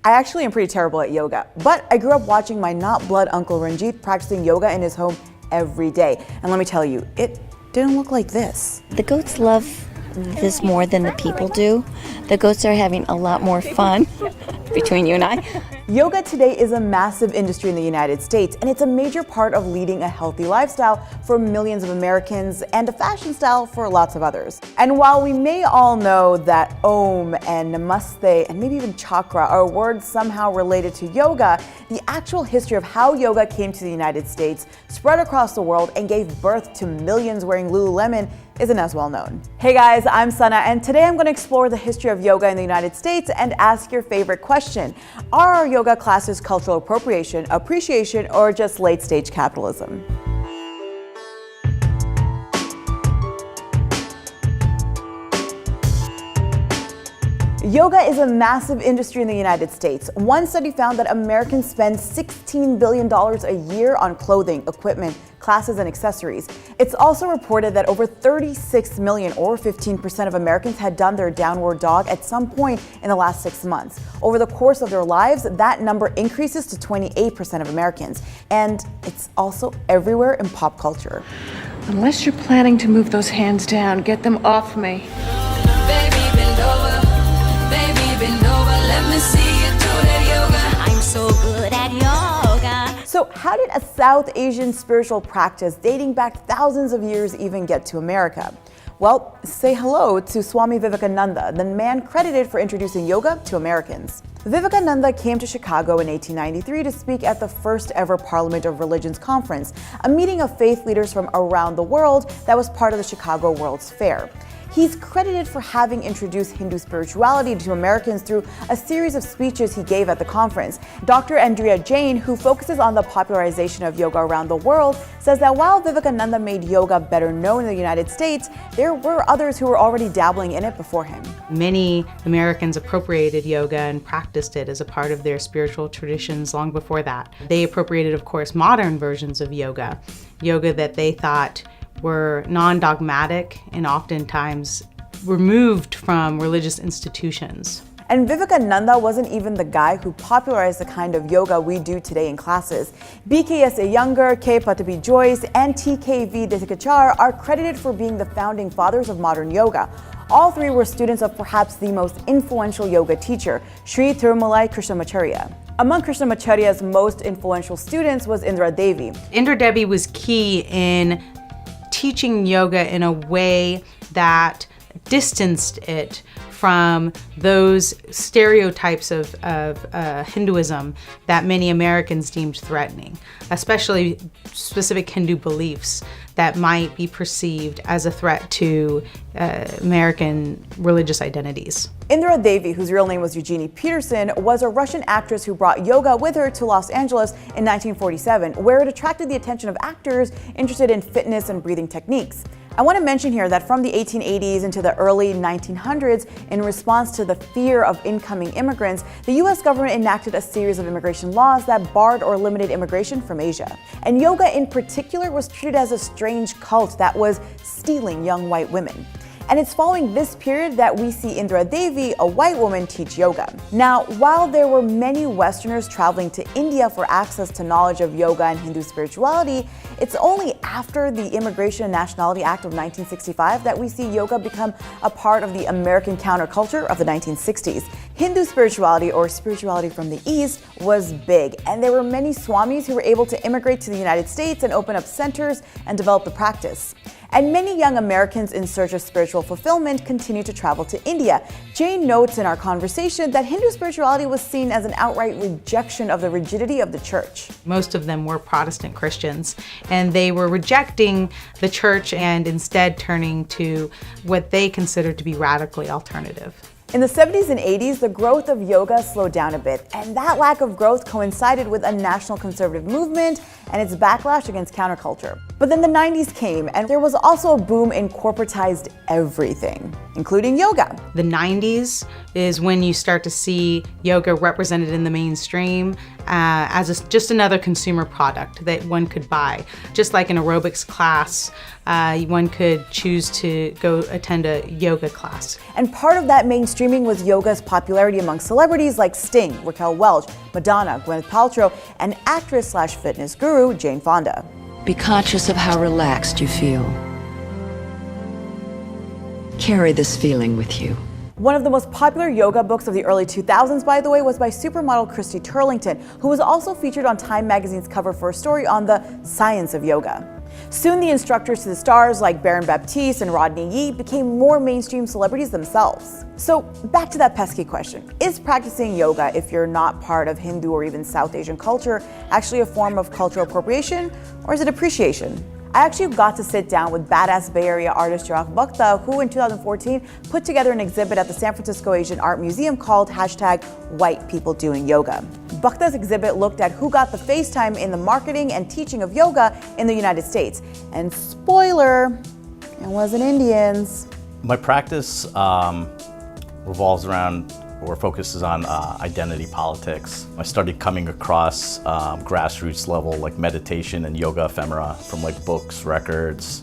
I actually am pretty terrible at yoga, but I grew up watching my not blood uncle Ranjit practicing yoga in his home every day. And let me tell you, it didn't look like this. The goats love this more than the people do. The goats are having a lot more fun between you and I. Yoga today is a massive industry in the United States, and it's a major part of leading a healthy lifestyle for millions of Americans and a fashion style for lots of others. And while we may all know that Om and Namaste and maybe even chakra are words somehow related to yoga, the actual history of how yoga came to the United States, spread across the world, and gave birth to millions wearing Lululemon isn't as well known. Hey guys, I'm Sana, and today I'm going to explore the history of yoga in the United States and ask your favorite question. Are our yoga classes cultural appropriation, appreciation, or just late-stage capitalism? Yoga is a massive industry in the United States. One study found that Americans spend $16 billion a year on clothing, equipment, classes, and accessories. It's also reported that over 36 million, or 15% of Americans, had done their downward dog at some point in the last 6 months. Over the course of their lives, that number increases to 28% of Americans. And it's also everywhere in pop culture. Unless you're planning to move those hands down, get them off me. Baby, bend over. Baby, bend over. Let me see you do that yoga. I'm so good at yoga. So how did a South Asian spiritual practice dating back thousands of years even get to America? Well, say hello to Swami Vivekananda, the man credited for introducing yoga to Americans. Vivekananda came to Chicago in 1893 to speak at the first ever Parliament of Religions conference, a meeting of faith leaders from around the world that was part of the Chicago World's Fair. He's credited for having introduced Hindu spirituality to Americans through a series of speeches he gave at the conference. Dr. Andrea Jain, who focuses on the popularization of yoga around the world, says that while Vivekananda made yoga better known in the United States, there were others who were already dabbling in it before him. Many Americans appropriated yoga and practiced it as a part of their spiritual traditions long before that. They appropriated, of course, modern versions of yoga that they thought were non-dogmatic and oftentimes removed from religious institutions. And Vivekananda wasn't even the guy who popularized the kind of yoga we do today in classes. BKS Iyengar, K. Patabi Joyce, and TKV Desikachar are credited for being the founding fathers of modern yoga. All three were students of perhaps the most influential yoga teacher, Sri Thirumalai Krishnamacharya. Among Krishnamacharya's most influential students was Indra Devi. Indra Devi was key in teaching yoga in a way that distanced it from those stereotypes of Hinduism that many Americans deemed threatening, especially specific Hindu beliefs that might be perceived as a threat to American religious identities. Indra Devi, whose real name was Eugenie Peterson, was a Russian actress who brought yoga with her to Los Angeles in 1947, where it attracted the attention of actors interested in fitness and breathing techniques. I want to mention here that from the 1880s into the early 1900s, in response to the fear of incoming immigrants, the US government enacted a series of immigration laws that barred or limited immigration from Asia. And yoga in particular was treated as a strange cult that was stealing young white women. And it's following this period that we see Indra Devi, a white woman, teach yoga. Now, while there were many Westerners traveling to India for access to knowledge of yoga and Hindu spirituality, it's only after the Immigration and Nationality Act of 1965 that we see yoga become a part of the American counterculture of the 1960s. Hindu spirituality, or spirituality from the East, was big, and there were many swamis who were able to immigrate to the United States and open up centers and develop the practice. And many young Americans in search of spiritual fulfillment continue to travel to India. Jane notes in our conversation that Hindu spirituality was seen as an outright rejection of the rigidity of the church. Most of them were Protestant Christians, and they were rejecting the church and instead turning to what they considered to be radically alternative. In the 70s and 80s, the growth of yoga slowed down a bit, and that lack of growth coincided with a national conservative movement and its backlash against counterculture. But then the 90s came, and there was also a boom in corporatized everything. including yoga. The 90s is when you start to see yoga represented in the mainstream as just another consumer product that one could buy. Just like an aerobics class, one could choose to go attend a yoga class. And part of that mainstreaming was yoga's popularity among celebrities like Sting, Raquel Welch, Madonna, Gwyneth Paltrow, and actress/fitness guru Jane Fonda. Be conscious of how relaxed you feel. Carry this feeling with you. One of the most popular yoga books of the early 2000s, by the way, was by supermodel Christy Turlington, who was also featured on Time magazine's cover for a story on the science of yoga. Soon the instructors to the stars like Baron Baptiste and Rodney Yee became more mainstream celebrities themselves. So back to that pesky question. Is practicing yoga, if you're not part of Hindu or even South Asian culture, actually a form of cultural appropriation, or is it appreciation? I actually got to sit down with badass Bay Area artist Chirag Bhakta, who in 2014 put together an exhibit at the San Francisco Asian Art Museum called #WhitePeopleDoingYoga. Bhakta's exhibit looked at who got the face time in the marketing and teaching of yoga in the United States. And spoiler, it wasn't Indians. My practice revolves around or focuses on identity politics. I started coming across grassroots level like meditation and yoga ephemera from like books, records,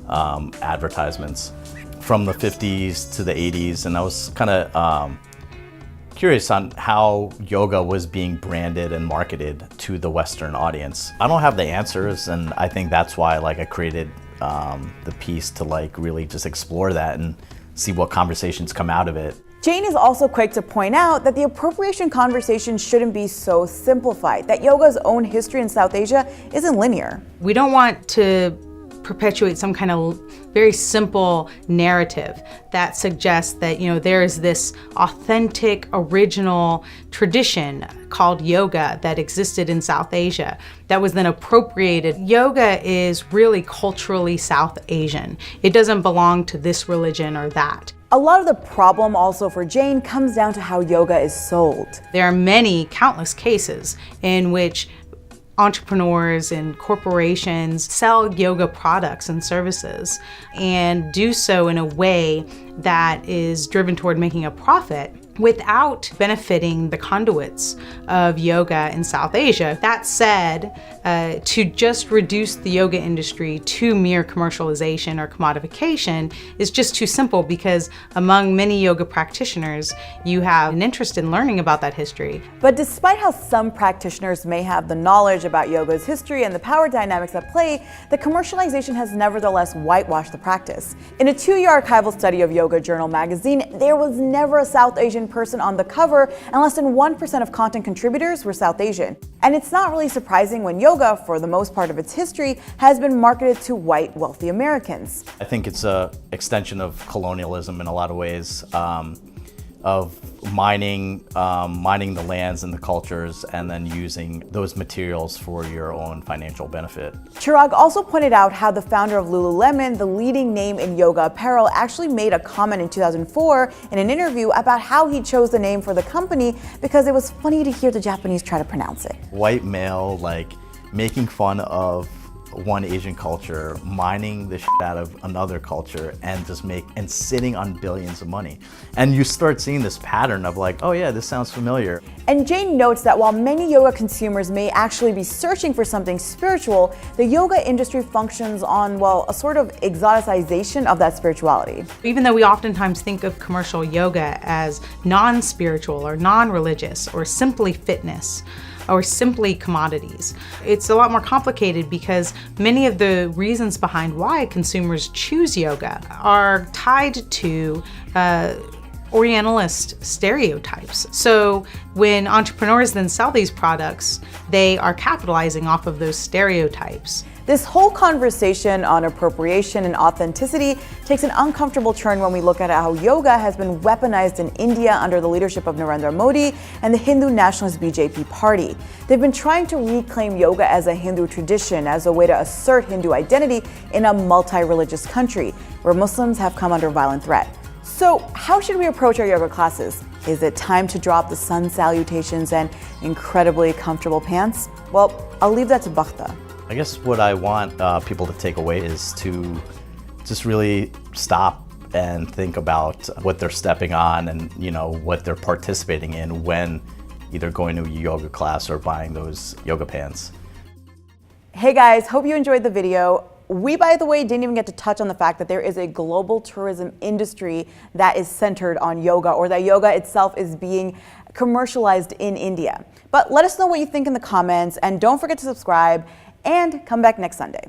advertisements from the 50s to the 80s, and I was kind of curious on how yoga was being branded and marketed to the Western audience. I don't have the answers, and I think that's why like I created the piece to like really just explore that and see what conversations come out of it. Jane is also quick to point out that the appropriation conversation shouldn't be so simplified, that yoga's own history in South Asia isn't linear. We don't want to perpetuate some kind of very simple narrative that suggests that, there is this authentic, original tradition called yoga that existed in South Asia that was then appropriated. Yoga is really culturally South Asian. It doesn't belong to this religion or that. A lot of the problem also for Jane comes down to how yoga is sold. There are countless cases in which entrepreneurs and corporations sell yoga products and services and do so in a way that is driven toward making a profit without benefiting the conduits of yoga in South Asia. That said, to just reduce the yoga industry to mere commercialization or commodification is just too simple, because among many yoga practitioners, you have an interest in learning about that history. But despite how some practitioners may have the knowledge about yoga's history and the power dynamics at play, the commercialization has nevertheless whitewashed the practice. In a 2-year archival study of Yoga Journal magazine, there was never a South Asian person on the cover, and less than 1% of content contributors were South Asian. And it's not really surprising when yoga, for the most part of its history, has been marketed to white, wealthy Americans. I think it's an extension of colonialism in a lot of ways, of mining the lands and the cultures and then using those materials for your own financial benefit. Chirag also pointed out how the founder of Lululemon, the leading name in yoga apparel, actually made a comment in 2004 in an interview about how he chose the name for the company because it was funny to hear the Japanese try to pronounce it. White male, like making fun of one Asian culture, mining the shit out of another culture, and and sitting on billions of money. And you start seeing this pattern of like, oh yeah, this sounds familiar. And Jane notes that while many yoga consumers may actually be searching for something spiritual, the yoga industry functions on, well, a sort of exoticization of that spirituality. Even though we oftentimes think of commercial yoga as non-spiritual or non-religious or simply fitness, or simply commodities, it's a lot more complicated because many of the reasons behind why consumers choose yoga are tied to Orientalist stereotypes. So when entrepreneurs then sell these products, they are capitalizing off of those stereotypes. This whole conversation on appropriation and authenticity takes an uncomfortable turn when we look at how yoga has been weaponized in India under the leadership of Narendra Modi and the Hindu nationalist BJP party. They've been trying to reclaim yoga as a Hindu tradition, as a way to assert Hindu identity in a multi-religious country where Muslims have come under violent threat. So how should we approach our yoga classes? Is it time to drop the sun salutations and incredibly comfortable pants? Well, I'll leave that to Bhakta. I guess what I want people to take away is to just really stop and think about what they're stepping on and, you know, what they're participating in when either going to a yoga class or buying those yoga pants. Hey guys, hope you enjoyed the video. We, by the way, didn't even get to touch on the fact that there is a global tourism industry that is centered on yoga, or that yoga itself is being commercialized in India. But let us know what you think in the comments, and don't forget to subscribe and come back next Sunday.